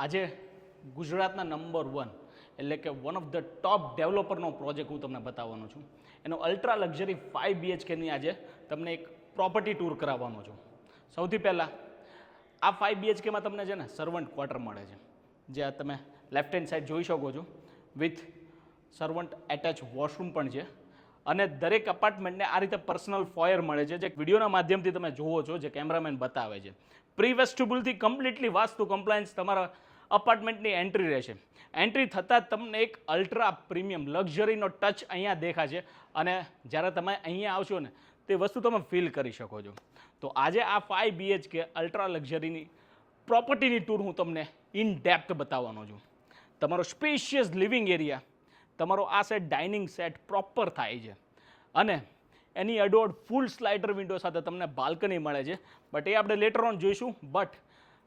આજે ગુજરાતના નંબર 1 એટલે કે વન ઓફ ધ ટોપ ડેવલપરનો પ્રોજેક્ટ હું તમને બતાવવાનો છું. એનો અલ્ટ્રા લક્ઝરી 5 BHKની આજે તમને એક પ્રોપર્ટી ટૂર કરાવવાનો છું. સૌથી પહેલાં આ 5 BHKમાં તમને છે ને સર્વન્ટ ક્વાર્ટર મળે છે, જે આ તમે લેફ્ટ હેન્ડ સાઈડ જોઈ શકો છો, વિથ સર્વન્ટ એટેચ વોશરૂમ પણ છે. અને દરેક અપાર્ટમેન્ટને આ રીતે પર્સનલ ફોયર મળે છે, જે વિડીયોના માધ્યમથી તમે જુઓ છો, જે કેમેરામેન બતાવે છે. પ્રી વેસ્ટિબ્યુલથી કમ્પ્લીટલી વાસ્તુ કમ્પ્લાયન્સ તમારા અપાર્ટમેન્ટની એન્ટ્રી રહેશે. એન્ટ્રી થતાં તમને એક અલ્ટ્રા પ્રીમિયમ લક્ઝરીનો ટચ અહીંયા દેખાશે, અને જ્યારે તમે અહીંયા આવશો ને તે વસ્તુ તમે ફીલ કરી શકો છો. તો આજે આ 5 BHK અલ્ટ્રા લક્ઝરીની પ્રોપર્ટીની ટૂર હું તમને ઇન ડેપ્થ બતાવવાનો છું. તમારો સ્પેશિયસ લિવિંગ એરિયા, તમારો આ સેટ ડાઇનિંગ સેટ પ્રોપર થાય છે, અને એની અડોડ ફૂલ સ્લાઇડર વિન્ડો સાથે તમને બાલ્કની મળે છે. બટ એ આપણે લેટર ઓન જોઈશું. બટ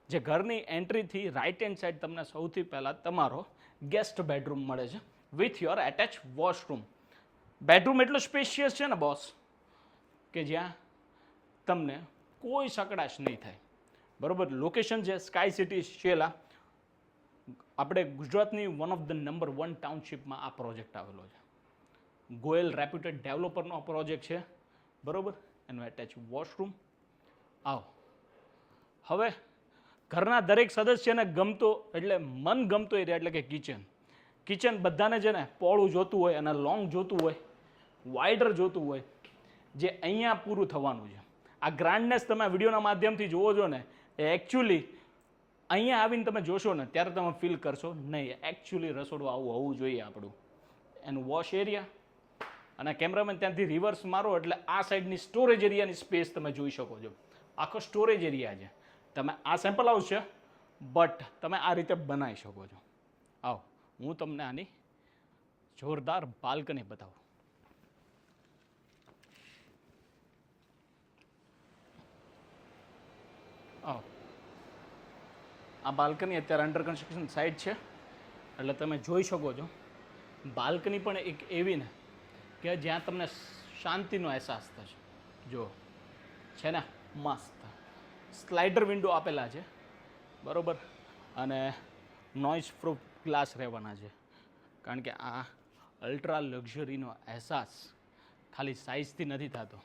જે ઘરની એન્ટ્રીથી રાઇટ હેન્ડ સાઈડ તમને સૌથી પહેલાં તમારો ગેસ્ટ બેડરૂમ મળે છે, with your attach washroom. Bedroom એટલો સ્પેશિયસ છે ને બોસ, કે જ્યાં તમને કોઈ સકડાશ નહીં થાય. બરાબર, લોકેશન છે સ્કાય સિટી શેલા. આપણે ગુજરાતની વન ઓફ ધ નંબર 1 ટાઉનશીપમાં આ પ્રોજેક્ટ આવેલો છે. ગોયલ રેપ્યુટેડ ડેવલપરનો આ પ્રોજેક્ટ છે. બરાબર, એનો એટેચ વોશરૂમ. આવો હવે ઘરના દરેક સદસ્યને ગમતો એટલે મન ગમતો એરિયા એટલે કે કિચન. કિચન બધાને છે ને પહોળું જોતું હોય અને લોંગ જોતું હોય, વાઇડર જોતું હોય, જે અહીંયા પૂરું થવાનું છે. આ ગ્રાન્ડનેસ તમે વિડીયોના માધ્યમથી જુઓ છો ને, એ એકચ્યુઅલી અહીંયા આવીને તમે જોશો ને ત્યારે તમે ફીલ કરશો નહીં, એકચ્યુઅલી રસોડું આવું હોવું જોઈએ આપણું. એનું વોશ એરિયા, અને કેમેરામેન ત્યાંથી રિવર્સ મારો એટલે આ સાઈડની સ્ટોરેજ એરિયાની સ્પેસ તમે જોઈ શકો છો. આખો સ્ટોરેજ એરિયા છે. તમે આ સેમ્પલ હાઉસ છે, બટ તમે આ રીતે બનાવી શકો છો. આવો હું તમને આની જોરદાર બાલ્કની બતાવું. આવો, આ બાલ્કની અત્યારે અંડર કન્સ્ટ્રક્શન સાઇટ છે, એટલે તમે જોઈ શકો છો. બાલ્કની પણ એક એવી ને કે જ્યાં તમને શાંતિનો અહેસાસ થશે. જો છે ને મસ્ત સ્લાઇડર વિન્ડો આપેલા છે. બરાબર, અને નોઇઝ પ્રૂફ ગ્લાસ રહેવાના છે, કારણ કે આ અલ્ટ્રા લક્ઝરીનો અહેસાસ ખાલી સાઇઝથી નથી થતો,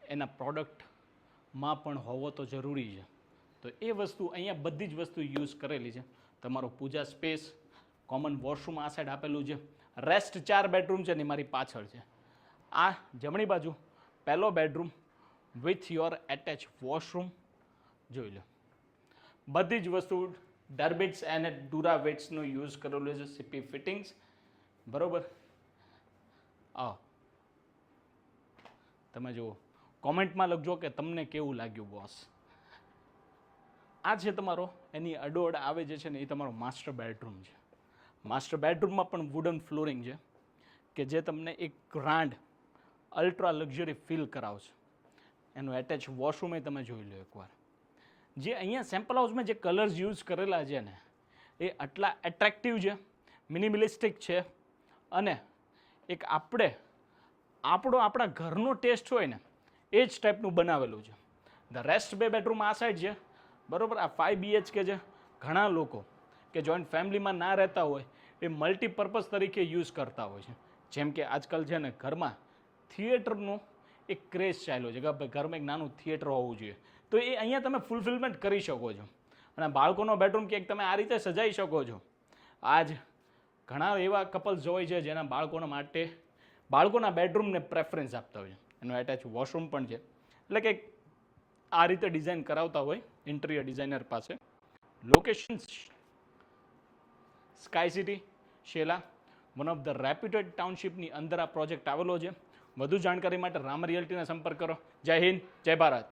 એના પ્રોડક્ટમાં પણ હોવો તો જરૂરી છે. તો એ વસ્તુ અહીંયા બધી જ વસ્તુ યુઝ કરેલી છે. તમારો પૂજા સ્પેસ, કોમન વોશરૂમ આ સાઈડ આપેલું છે. રેસ્ટ 4 બેડરૂમ છે ને મારી પાછળ છે. આ જમણી બાજુ પહેલો bedroom with your attach washroom. જોઈ લો, બધી જ વસ્તુ ડર્બિટ્સ અને ડુરાવેટ્સનો યુઝ કરેલો છે, સીપી ફિટિંગ્સ. બરાબર, આવો તમે જુઓ, કોમેન્ટમાં લખજો કે તમને કેવું લાગ્યું બોસ. આ છે તમારો, એની અડોડ આવે જે છે ને એ તમારો માસ્ટર બેડરૂમ છે. માસ્ટર બેડરૂમમાં પણ વુડન ફ્લોરિંગ છે, કે જે તમને એક ગ્રાન્ડ અલ્ટ્રા લક્ઝરી ફીલ કરાવશે. એનું એટેચ વોશરૂમ એ તમે જોઈ લો એકવાર. જે અહીંયા સેમ્પલ હાઉસમાં જે કલર્સ યુઝ કરેલા છે ને એ આટલા એટ્રેક્ટિવ છે, મિનિમલિસ્ટિક છે, અને એક આપણા ઘરનો ટેસ્ટ હોય ને એ જ ટાઈપનું બનાવેલું છે. ધ રેસ્ટ 2 બેડરૂમ આ સાઈડ છે. બરાબર, આ 5 BHK છે. ઘણા લોકો કે જોઈન્ટ ફેમિલીમાં ના રહેતા હોય એ મલ્ટીપર્પઝ તરીકે યુઝ કરતા હોય છે. જેમ કે આજકાલ છે ને ઘરમાં થિયેટરનો એક ક્રેઝ ચાલ્યો છે કે ભાઈ ઘરમાં એક નાનું થિયેટર હોવું જોઈએ. તો એ અહીંયા તમે ફૂલફિલમેન્ટ કરી શકો છો. અને બાળકોનો બેડરૂમ ક્યાંક તમે આ રીતે સજાવી શકો છો. આજ ઘણા એવા કપલ્સ હોય છે જેના બાળકોના બેડરૂમને પ્રેફરન્સ આપતા હોય છે. એનો એટેચ વોશરૂમ પણ છે, એટલે કે આ રીતે ડિઝાઇન કરાવતા હોય ઇન્ટિરિયર ડિઝાઇનર પાસે. Location sky city Shela, one of the reputed ટાઉનશીપની અંદર આ પ્રોજેક્ટ આવેલો છે. વધુ જાણકારી માટે રામ રિયલ્ટીના સંપર્ક કરો. જય હિન્દ, જય ભારત.